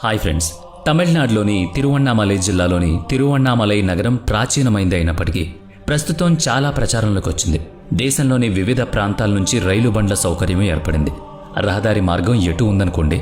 Hi friends, తమిళనాడులోని తిరువణ్ణామలై జిల్లాలోని తిరువణ్ణామలై నగరం ప్రాచీనమైంది అయినప్పటికీ ప్రస్తుతం చాలా ప్రచారంలోకి వచ్చింది. దేశంలోని వివిధ ప్రాంతాల నుంచి రైలు బండ్ల సౌకర్యం ఏర్పడింది. రహదారి మార్గం ఎటు ఉందనుకోండి.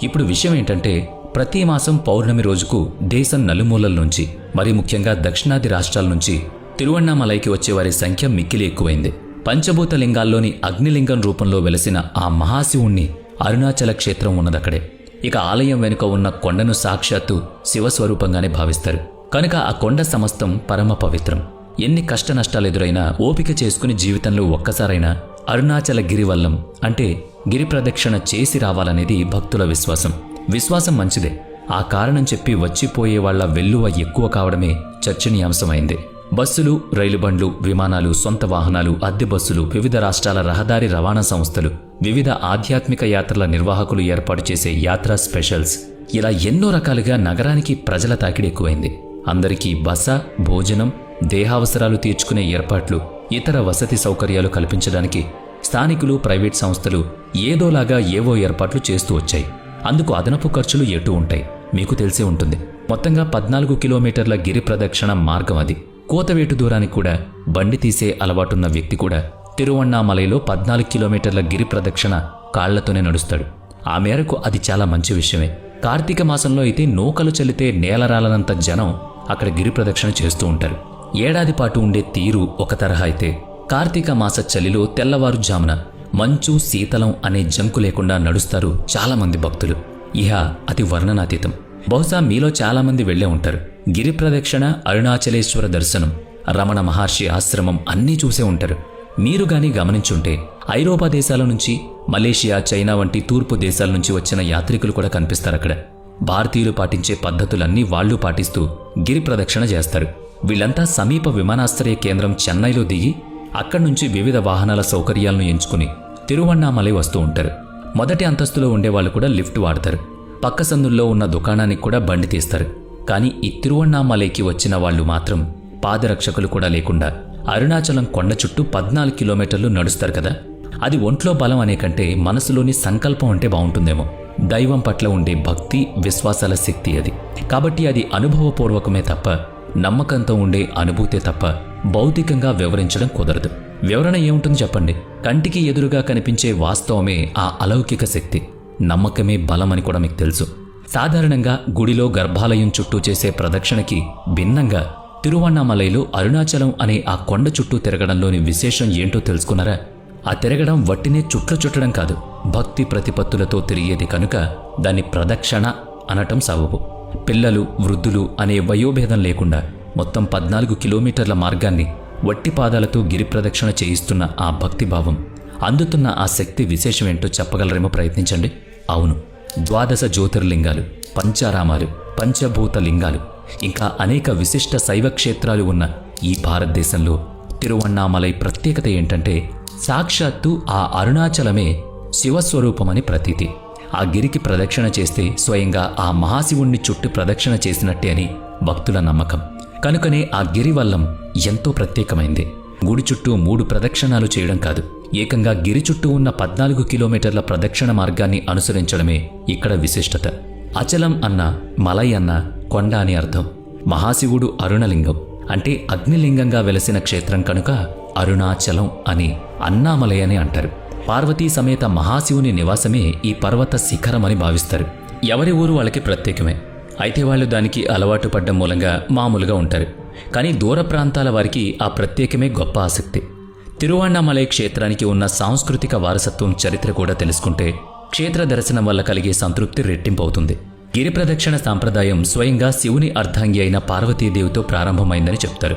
ఇప్పుడు విషయం ఏంటంటే, ప్రతి మాసం పౌర్ణమి రోజుకు దేశం నలుమూలల నుంచి, మరీ ముఖ్యంగా దక్షిణాది రాష్ట్రాల నుంచి తిరువణ్ణామలైకి వచ్చేవారి సంఖ్య మిక్కిలి ఎక్కువైంది. పంచభూత లింగాల్లోని అగ్నిలింగం రూపంలో వెలసిన ఆ మహాశివుణ్ణి అరుణాచల క్షేత్రం ఉన్నదక్కడే. ఇక ఆలయం వెనుక ఉన్న కొండను సాక్షాత్తు శివస్వరూపంగానే భావిస్తారు. కనుక ఆ కొండ సమస్తం పరమ పవిత్రం. ఎన్ని కష్ట నష్టాలు ఎదురైనా ఓపిక చేసుకుని జీవితంలో ఒక్కసారైనా అరుణాచల గిరివల్లం అంటే గిరి ప్రదక్షిణ చేసి రావాలనేది భక్తుల విశ్వాసం. విశ్వాసం మంచిదే. ఆ కారణం చెప్పి వచ్చిపోయే వాళ్ల వెల్లువ ఎక్కువ కావడమే చర్చనీయాంశమైంది. బస్సులు, రైలు బండ్లు, విమానాలు, సొంత వాహనాలు, అద్దె బస్సులు, వివిధ రాష్ట్రాల రహదారి రవాణా సంస్థలు, వివిధ ఆధ్యాత్మిక యాత్రల నిర్వాహకులు ఏర్పాటు చేసే యాత్రా స్పెషల్స్, ఇలా ఎన్నో రకాలుగా నగరానికి ప్రజల తాకిడి ఎక్కువైంది. అందరికీ బస, భోజనం, దేహావసరాలు తీర్చుకునే ఏర్పాట్లు, ఇతర వసతి సౌకర్యాలు కల్పించడానికి స్థానికులు, ప్రైవేట్ సంస్థలు ఏదోలాగా ఏవో ఏర్పాట్లు చేస్తూ వచ్చాయి. అందుకు అదనపు ఖర్చులు ఎటూ ఉంటాయి. మీకు తెలిసే ఉంటుంది. మొత్తంగా 14 కిలోమీటర్ల గిరి ప్రదక్షిణ మార్గం అది. కోతవేటు దూరానికి కూడా బండి తీసే అలవాటున్న వ్యక్తి కూడా తిరువణ్ణామలైలో 14 కిలోమీటర్ల గిరి ప్రదక్షిణ కాళ్లతోనే నడుస్తాడు. ఆ మేరకు అది చాలా మంచి విషయమే. కార్తీక మాసంలో అయితే నూకలు చల్లితే నేలరాలనంత జనం అక్కడ గిరి ప్రదక్షిణ చేస్తూ ఉంటారు. ఏడాది పాటు ఉండే తీరు ఒక తరహా అయితే, కార్తీక మాస చలిలో తెల్లవారుజామున మంచు, శీతలం అనే జంకు లేకుండా నడుస్తారు చాలామంది భక్తులు. ఇహ అతి వర్ణనాతీతం. బహుశా మీలో చాలామంది వెళ్లే ఉంటారు. గిరి ప్రదక్షిణ, అరుణాచలేశ్వర దర్శనం, రమణ మహర్షి ఆశ్రమం అన్నీ చూసే ఉంటారు. మీరు గాని గమనించుంటే ఐరోపా దేశాల నుంచి, మలేషియా, చైనా వంటి తూర్పు దేశాల నుంచి వచ్చిన యాత్రికులు కూడా కనిపిస్తారు అక్కడ. భారతీయులు పాటించే పద్ధతులన్నీ వాళ్లు పాటిస్తూ గిరి ప్రదక్షిణ చేస్తారు. వీళ్లంతా సమీప విమానాశ్రయ కేంద్రం చెన్నైలో దిగి అక్కడి నుంచి వివిధ వాహనాల సౌకర్యాలను ఎంచుకుని తిరువణ్ణామలై వస్తూ ఉంటారు. మొదటి అంతస్తులో ఉండేవాళ్లు కూడా లిఫ్ట్ వాడతారు. పక్క సందుల్లో ఉన్న దుకాణానికి కూడా బండి తీస్తారు. కానీ ఈ తిరువణ్ణామలైకి వచ్చిన వాళ్లు మాత్రం పాదరక్షకులు కూడా లేకుండా అరుణాచలం కొండ చుట్టూ 14 కిలోమీటర్లు నడుస్తారు కదా. అది ఒంట్లో బలం అనే కంటే మనసులోని సంకల్పం అంటే బాగుంటుందేమో. దైవం పట్ల ఉండే భక్తి, విశ్వాసాల శక్తి అది. కాబట్టి అది అనుభవపూర్వకమే తప్ప, నమ్మకంతో ఉండే అనుభూతే తప్ప భౌతికంగా వివరించడం కుదరదు. వివరణ ఏముంటుంది చెప్పండి? కంటికి ఎదురుగా కనిపించే వాస్తవమే ఆ అలౌకిక శక్తి. నమ్మకమే బలమని కూడా మీకు తెలుసు. సాధారణంగా గుడిలో గర్భాలయం చుట్టూ చేసే ప్రదక్షిణకి భిన్నంగా తిరువణ్ణామలైలో అరుణాచలం అనే ఆ కొండ చుట్టూ తిరగడంలోని విశేషం ఏంటో తెలుసుకున్నారా? ఆ తిరగడం వట్టినే చుట్ల చుట్టడం కాదు, భక్తి ప్రతిపత్తులతో తిరిగేది కనుక దాన్ని ప్రదక్షిణ అనటం సబబు. పిల్లలు, వృద్ధులు అనే వయోభేదం లేకుండా మొత్తం 14 కిలోమీటర్ల మార్గాన్ని వట్టి పాదాలతో గిరి ప్రదక్షిణ చేయిస్తున్న ఆ భక్తిభావం, అందుతున్న ఆ శక్తి విశేషమేంటో చెప్పగలరేమో? ప్రయత్నించండి. అవును, 12 జ్యోతిర్లింగాలు, పంచారామాలు, పంచభూత లింగాలు, ఇంకా అనేక విశిష్ట శైవ క్షేత్రాలు ఉన్న ఈ భారతదేశంలో తిరువణ్ణామలై ప్రత్యేకత ఏంటంటే, సాక్షాత్తు ఆ అరుణాచలమే శివస్వరూపమని ప్రతీతి. ఆ గిరికి ప్రదక్షిణ చేస్తే స్వయంగా ఆ మహాశివుణ్ణి చుట్టూ ప్రదక్షిణ చేసినట్టే అని భక్తుల నమ్మకం. కనుకనే ఆ గిరివల్లం ఎంతో ప్రత్యేకమైంది. గుడి చుట్టూ 3 ప్రదక్షిణాలు చేయడం కాదు, ఏకంగా గిరి చుట్టూ ఉన్న 14 కిలోమీటర్ల ప్రదక్షిణ మార్గాన్ని అనుసరించడమే ఇక్కడ విశిష్టత. అచలం అన్న, మలై అన్న కొండ అని అర్థం. మహాశివుడు అరుణలింగం అంటే అగ్నిలింగంగా వెలసిన క్షేత్రం కనుక అరుణాచలం అని, అన్నామలై అని అంటారు. పార్వతీ సమేత మహాశివుని నివాసమే ఈ పర్వత శిఖరమని భావిస్తారు. ఎవరి ఊరు వాళ్ళకి ప్రత్యేకమే. అయితే వాళ్ళు దానికి అలవాటు పడ్డం మూలంగా మామూలుగా ఉంటారు. కానీ దూర ప్రాంతాల వారికి ఆ ప్రత్యేకమే గొప్ప ఆసక్తి. తిరువణ్ణామలై క్షేత్రానికి ఉన్న సాంస్కృతిక వారసత్వం, చరిత్ర కూడా తెలుసుకుంటే క్షేత్ర దర్శనం వల్ల కలిగే సంతృప్తి రెట్టింపు అవుతుంది. గిరి ప్రదక్షిణ సాంప్రదాయం స్వయంగా శివుని అర్ధాంగి అయిన పార్వతీదేవితో ప్రారంభమైందని చెప్తారు.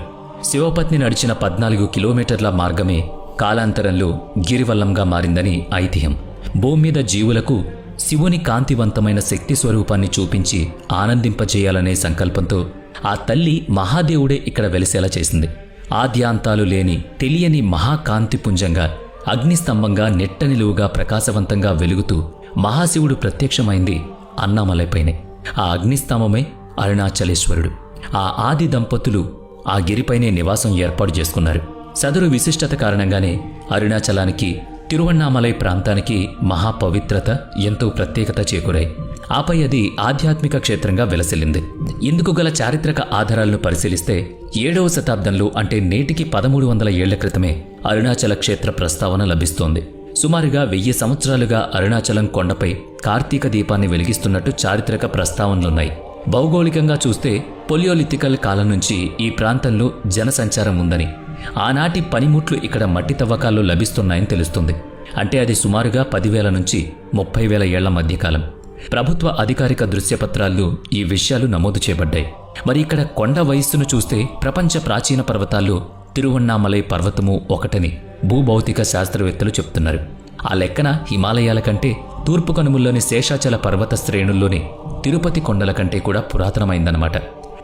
శివపత్ని నడిచిన 14 కిలోమీటర్ల మార్గమే కాలాంతరంలో గిరివల్లంగా మారిందని ఐతిహ్యం. భూమి మీద జీవులకు శివుని కాంతివంతమైన శక్తి స్వరూపాన్ని చూపించి ఆనందింపజేయాలనే సంకల్పంతో ఆ తల్లి మహాదేవుడే ఇక్కడ వెలిసేలా చేసింది. ఆద్యాంతాలు లేని తెలియని మహాకాంతిపుంజంగా, అగ్నిస్తంభంగా, నెట్టనిలువుగా ప్రకాశవంతంగా వెలుగుతూ మహాశివుడు ప్రత్యక్షమైంది అన్నామలైపైనే. ఆ అగ్నిస్తంభమే అరుణాచలేశ్వరుడు. ఆ ఆది దంపతులు ఆ గిరిపైనే నివాసం ఏర్పాటు చేసుకున్నారు. సదరు విశిష్టత కారణంగానే అరుణాచలానికి తిరువణ్ణామలై ప్రాంతానికి మహాపవిత్రత, ఎంతో ప్రత్యేకత చేకూరాయి. ఆపై అది ఆధ్యాత్మిక క్షేత్రంగా వెలసిల్లింది. ఇందుకు గల చారిత్రక ఆధారాలను పరిశీలిస్తే 7వ శతాబ్దంలో, అంటే నేటికి 1300 ఏళ్ల క్రితమే అరుణాచల క్షేత్ర ప్రస్తావన లభిస్తోంది. సుమారుగా 1000 సంవత్సరాలుగా అరుణాచలం కొండపై కార్తీక దీపాన్ని వెలిగిస్తున్నట్టు చారిత్రక ప్రస్తావనలున్నాయి. భౌగోళికంగా చూస్తే పొలియోలిథికల్ కాలం నుంచి ఈ ప్రాంతంలో జనసంచారం ఉందని, ఆనాటి పనిముట్లు ఇక్కడ మట్టి తవ్వకాల్లో లభిస్తున్నాయని తెలుస్తుంది. అంటే అది సుమారుగా 10,000 నుంచి 30,000 ఏళ్ల మధ్యకాలం. ప్రభుత్వ అధికారిక దృశ్యపత్రాల్లో ఈ విషయాలు నమోదు చేయబడ్డాయి. మరి ఇక్కడ కొండ వయస్సును చూస్తే ప్రపంచ ప్రాచీన పర్వతాల్లో తిరువణ్ణామలై పర్వతము ఒకటని భూభౌతిక శాస్త్రవేత్తలు చెప్తున్నారు. ఆ లెక్కన హిమాలయాల కంటే తూర్పు కనుమల్లోని శేషాచల పర్వత శ్రేణుల్లోని తిరుపతి కొండల కంటే కూడా పురాతనమైందన్నమాట.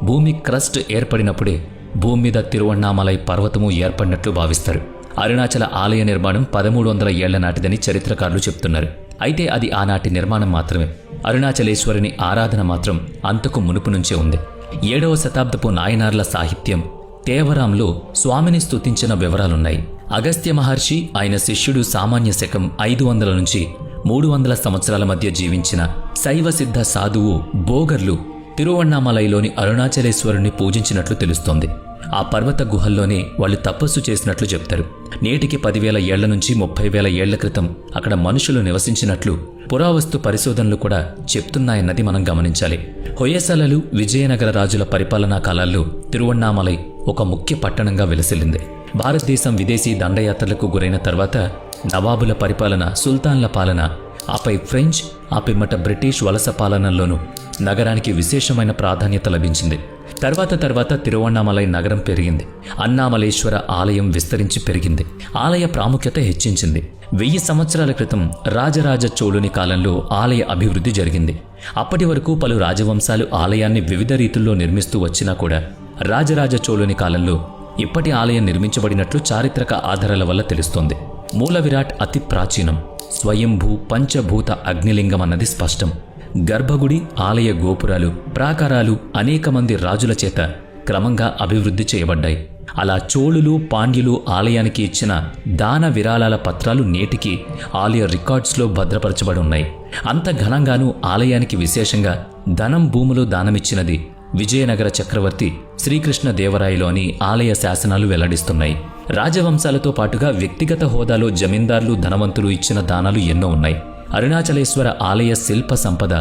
భూమి క్రస్ట్ ఏర్పడినప్పుడే భూమి మీద తిరువణ్ణామలై పర్వతము ఏర్పడినట్లు భావిస్తారు. అరుణాచల ఆలయ నిర్మాణం 1300 ఏళ్ల నాటిదని చరిత్రకారులు చెప్తున్నారు. అయితే అది ఆనాటి నిర్మాణం మాత్రమే. అరుణాచలేశ్వరుని ఆరాధన మాత్రం అంతకు మునుపు నుంచే ఉంది. 7వ శతాబ్దపు నాయనార్ల సాహిత్యం తేవరాంలో స్వామిని స్తుతించిన వివరాలున్నాయి. అగస్త్య మహర్షి, ఆయన శిష్యుడు సామాన్య శకం 500 నుంచి 300 సంవత్సరాల మధ్య జీవించిన శైవ సిద్ధ సాధువు బోగర్లు తిరువణ్ణామలైలోని అరుణాచలేశ్వరుని పూజించినట్లు తెలుస్తోంది. ఆ పర్వత గుహల్లోనే వాళ్ళు తపస్సు చేసినట్లు చెప్తారు. నేటికి 10,000 ఏళ్ల నుంచి 30,000 ఏళ్ల క్రితం అక్కడ మనుషులు నివసించినట్లు పురావస్తు పరిశోధనలు కూడా చెప్తున్నాయన్నది మనం గమనించాలి. హొయసలలు, విజయనగర రాజుల పరిపాలనా కాలాల్లో తిరువణ్ణామలై ఒక ముఖ్య పట్టణంగా వెలసిల్లింది. భారతదేశం విదేశీ దండయాత్రలకు గురైన తర్వాత నవాబుల పరిపాలన, సుల్తాన్ల పాలన, ఆపై ఫ్రెంచ్, ఆ పిమ్మట బ్రిటిష్ వలస పాలనల్లోనూ నగరానికి విశేషమైన ప్రాధాన్యత లభించింది. తర్వాత తిరువణ్ణామలై నగరం పెరిగింది. అన్నామలేశ్వర ఆలయం విస్తరించి పెరిగింది. ఆలయ ప్రాముఖ్యత హెచ్చించింది. 1000 సంవత్సరాల క్రితం రాజరాజ చోళుని కాలంలో ఆలయ అభివృద్ధి జరిగింది. అప్పటి వరకు పలు రాజవంశాలు ఆలయాన్ని వివిధ రీతుల్లో నిర్మిస్తూ వచ్చినా కూడా రాజరాజ చోళుని కాలంలో ఇప్పటి ఆలయం నిర్మించబడినట్లు చారిత్రక ఆధారాల వల్ల తెలుస్తోంది. మూల విరాట్ అతి ప్రాచీనం. స్వయంభూ పంచభూత అగ్నిలింగం అన్నది స్పష్టం. గర్భగుడి, ఆలయ గోపురాలు, ప్రాకారాలు అనేక మంది రాజుల చేత క్రమంగా అభివృద్ధి చేయబడ్డాయి. అలా చోళులు, పాండ్యులు ఆలయానికి ఇచ్చిన దాన విరాళాల పత్రాలు నేటికి ఆలయ రికార్డ్స్లో భద్రపరచబడి ఉన్నాయి. అంత ఘనంగానూ ఆలయానికి విశేషంగా ధనం, భూములు దానమిచ్చినది విజయనగర చక్రవర్తి శ్రీకృష్ణదేవరాయలు అని ఆలయ శాసనాలు వెల్లడిస్తున్నాయి. రాజవంశాలతో పాటుగా వ్యక్తిగత హోదాలో జమీందార్లు, ధనవంతులు ఇచ్చిన దానాలు ఎన్నో ఉన్నాయి. అరుణాచలేశ్వర ఆలయ శిల్ప సంపద,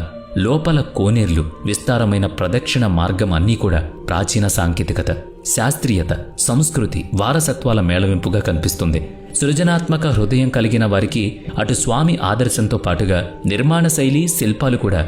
లోపల కోనేర్లు, విస్తారమైన ప్రదక్షిణ మార్గం అన్నీ కూడా ప్రాచీన సాంకేతికత, శాస్త్రీయత, సంస్కృతి, వారసత్వాల మేళవింపుగా కనిపిస్తుంది. సృజనాత్మక హృదయం కలిగిన వారికి అటు స్వామి ఆదర్శంతో పాటుగా నిర్మాణ శైలి, శిల్పాలు కూడా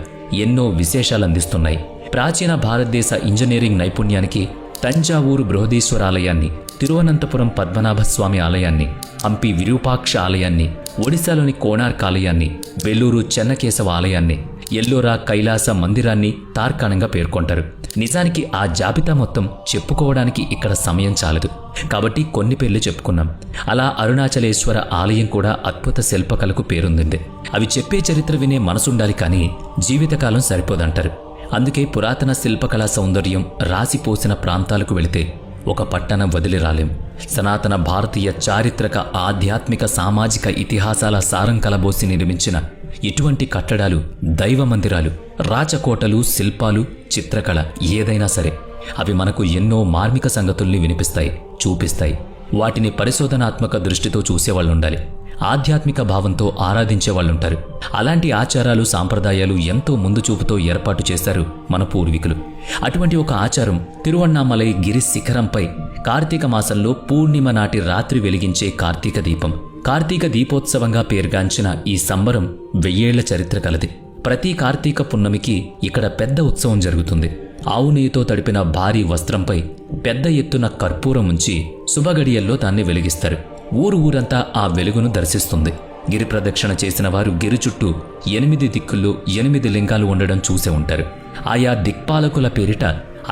ఎన్నో విశేషాలు అందిస్తున్నాయి. ప్రాచీన భారతదేశ ఇంజనీరింగ్ నైపుణ్యానికి తంజావూరు బృహదీశ్వర ఆలయాన్ని, తిరువనంతపురం పద్మనాభస్వామి ఆలయాన్ని, హంపి విరూపాక్ష ఆలయాన్ని, ఒడిశాలోని కోణార్క్ ఆలయాన్ని, వెల్లూరు చెన్నకేశవ ఆలయాన్ని, ఎల్లోరా కైలాస మందిరాన్ని తార్కాణంగా పేర్కొంటారు. నిజానికి ఆ జాబితా మొత్తం చెప్పుకోవడానికి ఇక్కడ సమయం చాలదు. కాబట్టి కొన్ని పేర్లు చెప్పుకున్నాం. అలా అరుణాచలేశ్వర ఆలయం కూడా అద్భుత శిల్పకళకు పేరొందింది. అవి చెప్పే చరిత్ర వినే మనసుండాలి, కానీ జీవితకాలం సరిపోదంటారు. అందుకే పురాతన శిల్పకళా సౌందర్యం రాసిపోసిన ప్రాంతాలకు వెళితే ఒక పట్టణం వదిలి రాలేం. సనాతన భారతీయ చారిత్రక, ఆధ్యాత్మిక, సామాజిక ఇతిహాసాల సారం కలబోసి నిర్మించిన ఇటువంటి కట్టడాలు, దైవ మందిరాలు, రాచకోటలు, శిల్పాలు, చిత్రకళ ఏదైనా సరే అవి మనకు ఎన్నో మార్మిక సంగతుల్ని వినిపిస్తాయి, చూపిస్తాయి. వాటిని పరిశోధనాత్మక దృష్టితో చూసేవాళ్ళుండాలి. ఆధ్యాత్మిక భావంతో ఆరాధించేవాళ్ళుంటారు. అలాంటి ఆచారాలు, సాంప్రదాయాలు ఎంతో ముందు చూపుతో ఏర్పాటు చేశారు మన పూర్వీకులు. అటువంటి ఒక ఆచారం తిరువణ్ణామలై గిరి శిఖరంపై కార్తీక మాసంలో పూర్ణిమ నాటి రాత్రి వెలిగించే కార్తీక దీపం. కార్తీక దీపోత్సవంగా పేర్గాంచిన ఈ సంబరం 1000 ఏళ్ల చరిత్ర కలది. ప్రతి కార్తీక పున్నమికి ఇక్కడ పెద్ద ఉత్సవం జరుగుతుంది. ఆవు నెయ్యితో తడిపిన భారీ వస్త్రంపై పెద్ద ఎత్తున కర్పూరం ఉంచి శుభగడియల్లో దాన్ని వెలిగిస్తారు. ఊరంతా ఆ వెలుగును దర్శిస్తుంది. గిరి ప్రదక్షిణ చేసిన వారు గిరి చుట్టూ 8 దిక్కుల్లో 8 లింగాలు ఉండడం చూసే ఉంటారు. ఆయా దిక్పాలకుల పేరిట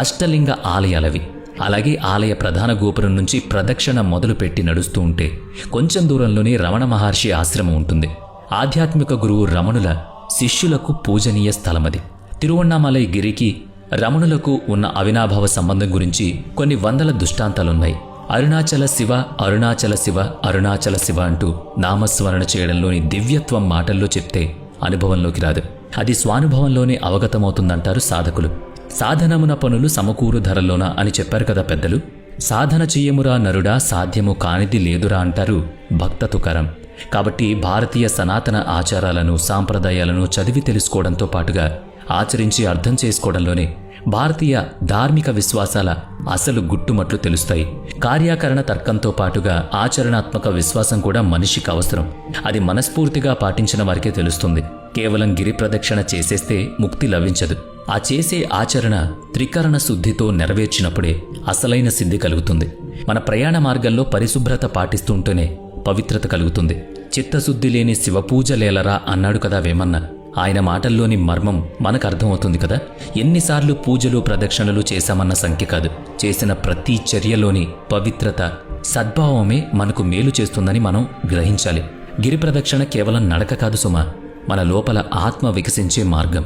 అష్టలింగ ఆలయాలవి. అలాగే ఆలయ ప్రధాన గోపురం నుంచి ప్రదక్షిణ మొదలుపెట్టి నడుస్తూ ఉంటే కొంచెం దూరంలోనే రమణ మహర్షి ఆశ్రమం ఉంటుంది. ఆధ్యాత్మిక గురువు రమణుల శిష్యులకు పూజనీయ స్థలమది. తిరువణ్ణామలై గిరికి రమణులకు ఉన్న అవినాభావ సంబంధం గురించి కొన్ని వందల దృష్టాంతాలున్నాయి. అరుణాచల శివ అరుణాచల శివ అరుణాచల శివ అంటూ నామస్మరణ చేయడంలోని దివ్యత్వం మాటల్లో చెప్తే అనుభవంలోకి రాదు. అది స్వానుభవంలోనే అవగతమవుతుందంటారు సాధకులు. సాధనమున పనులు సమకూరు ధరలోన అని చెప్పారు కదా పెద్దలు. సాధన చెయ్యమురా నరుడా సాధ్యము కానిది లేదురా అంటారు భక్త తుకారం. కాబట్టి భారతీయ సనాతన ఆచారాలను సాంప్రదాయాలను చదివి తెలుసుకోవడంతో పాటుగా ఆచరించి అర్థం చేసుకోవడంలోనే భారతీయ ధార్మిక విశ్వాసాల అసలు గుట్టుమట్లు తెలుస్తాయి. కార్యాకరణ తర్కంతో పాటుగా ఆచరణాత్మక విశ్వాసం కూడా మనిషికి అవసరం. అది మనస్ఫూర్తిగా పాటించిన వారికే తెలుస్తుంది. కేవలం గిరి ప్రదక్షిణ చేసేస్తే ముక్తి లభించదు. ఆ చేసే ఆచరణ త్రికరణ శుద్ధితో నెరవేర్చినప్పుడే అసలైన సిద్ధి కలుగుతుంది. మన ప్రయాణ మార్గంలో పరిశుభ్రత పాటిస్తుంటేనే పవిత్రత కలుగుతుంది. చిత్తశుద్ధి లేని శివపూజలేలరా అన్నాడు కదా వేమన్న. ఆయన మాటల్లోని మర్మం మనకు అర్థమవుతుంది కదా. ఎన్నిసార్లు పూజలు ప్రదక్షిణలు చేశామన్న సంఖ్య కాదు, చేసిన ప్రతి చర్యలోని పవిత్రత సద్భావమే మనకు మేలు చేస్తుందని మనం గ్రహించాలి. గిరి ప్రదక్షిణ కేవలం నడక కాదు సుమా, మన లోపల ఆత్మ వికసించే మార్గం.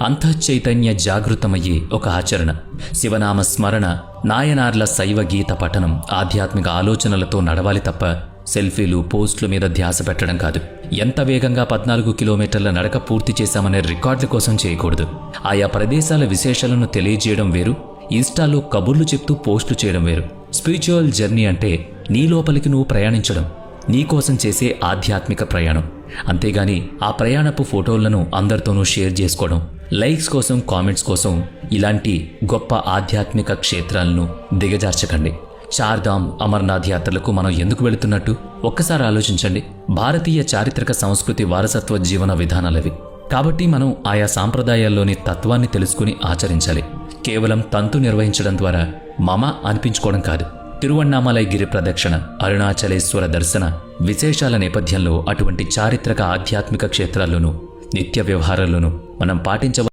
అంతఃచైతన్య జాగృతమయ్యే ఒక ఆచరణ. శివనామ స్మరణ, నాయనార్ల శైవ గీత పఠనం, ఆధ్యాత్మిక ఆలోచనలతో నడవాలి తప్ప సెల్ఫీలు పోస్టుల మీద ధ్యాస పెట్టడం కాదు. ఎంత వేగంగా 14 కిలోమీటర్ల నడక పూర్తి చేశామనే రికార్డుల కోసం చేయకూడదు. ఆయా ప్రదేశాల విశేషాలను తెలియజేయడం వేరు, ఇన్స్టాలో కబుర్లు చెప్తూ పోస్టులు చేయడం వేరు. స్పిరిచువల్ జర్నీ అంటే నీ లోపలికి నువ్వు ప్రయాణించడం, నీకోసం చేసే ఆధ్యాత్మిక ప్రయాణం. అంతేగాని ఆ ప్రయాణపు ఫోటోలను అందరితోనూ షేర్ చేసుకోవడం, లైక్స్ కోసం కామెంట్స్ కోసం ఇలాంటి గొప్ప ఆధ్యాత్మిక క్షేత్రాలను దిగజార్చకండి. చార్ధామ్, అమర్నాథ్ యాత్రలకు మనం ఎందుకు వెళుతున్నట్టు ఒక్కసారి ఆలోచించండి. భారతీయ చారిత్రక సంస్కృతి వారసత్వ జీవన విధానాలవి. కాబట్టి మనం ఆయా సాంప్రదాయాల్లోని తత్వాన్ని తెలుసుకుని ఆచరించాలి. కేవలం తంతు నిర్వహించడం ద్వారా మమ అనిపించుకోవడం కాదు. తిరువణ్ణామలై గిరి ప్రదక్షిణ, అరుణాచలేశ్వర దర్శన విశేషాల నేపథ్యంలో అటువంటి చారిత్రక ఆధ్యాత్మిక క్షేత్రాల్లోనూ నిత్య వ్యవహారాల్లోనూ మనం పాటించవ